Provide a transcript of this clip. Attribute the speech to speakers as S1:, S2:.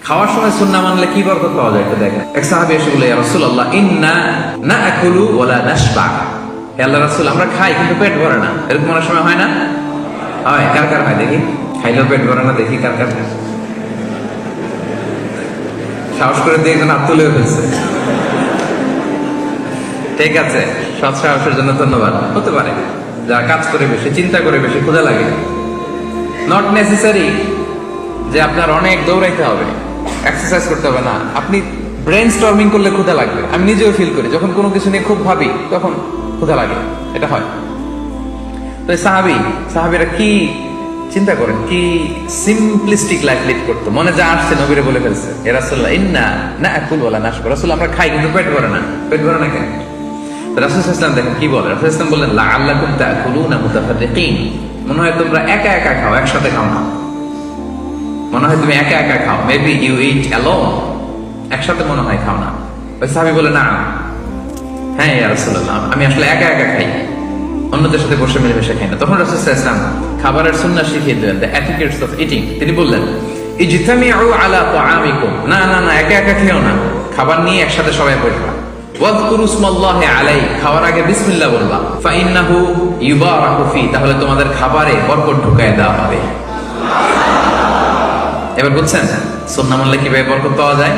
S1: খাওয়ার সময় সুন্নাহ মানলে কি বরকত পাওয়া যায় একটু দেখেন। এক সাহাবী এসে বলে, ইয়া রাসূলুল্লাহ, ইন্না নাআকুলু ওয়া লা নাশবা। হে আল্লাহর রাসূল, আমরা খাই কিন্তু পেট ভরে না। এরকম অনেক সময় হয় না? হয়। কার কার হয় দেখি? খাইলেও পেট ভরে না, দেখি কার কার। সাহস করে দিয়ে একজন হাত তুলেও ফেলছে। ঠিক আছে, সৎ সাহসের জন্য ধন্যবাদ। হতে পারে যারা কাজ করে বেশি, চিন্তা করে বেশি, ক্ষুধা লাগে। নট নেসেসারি যে আপনার অনেক দৌড়াইতে হবে, এক্সারসাইজ করতে হবে না। আপনি ব্রেন স্টর্মিং করলে ক্ষুধা লাগবে। আমি নিজেও ফিল করি, যখন কোনো কিছু নিয়ে খুব ভাবি তখন ক্ষুধা লাগে, এটা হয়। তো সাহাবীরা কি চিন্তা করেন, কি সিম্পলিস্টিক লাইফ লিড করতো। মনে যা আসছে নবীরে বলে ফেলছে, এ রাসূলুল্লাহ, ইন্না নাআকুলু ওয়া লা নাশবা। রাসূল, আমরা খাই কিন্তু পেট ভরে না। পেট ভরে না কেন? রাসূল সাল্লাল্লাহু আলাইহি ওয়াসাল্লাম দেখেন কি বলে। রাসূল সাল্লাল্লাহু আলাইহি ওয়াসাল্লাম বললেন, লাআল্লাকুম তাআকুলুনা মুতাফাররিকিন। মনে হয় তোমরা একা একা খাও, একসাথে খাও না। মনে হয় তুমি একা একা খাও, মেবি ইউ ইট অ্যালোন। একসাথে মনে হয় খাও না। ওই সাহাবী বলে, না, হ্যাঁ ইয়া রাসূলুল্লাহ, আমি আসলে একা একা খাই, অন্যদের সাথে বসে মিলেমিশে খাই না। তখন রাসূল সাল্লাল্লাহু আলাইহি ওয়াসাল্লাম খাবারের সুন্নাহ শিখিয়ে দিলেন, দ্য এটিকেটস অফ ইটিং। তিনি বললেন, ইজতামিউ আলা তাআমিকুম। না না না, একা একা খেও না, খাবার নিয়ে একসাথে সবাই বসবা। ওয়াযকুরু ইসমাল্লাহি আলাইহি, খাওয়ার আগে বিসমিল্লাহ বলবা। ফাইন্নাহু ইউবারাকু ফি, তাহলে তোমাদের খাবারে বরকত ঢুকায় দেওয়া হবে। এবার বুঝছেন সুন্নাহ মানলে কিভাবে বরকত পাওয়া যায়?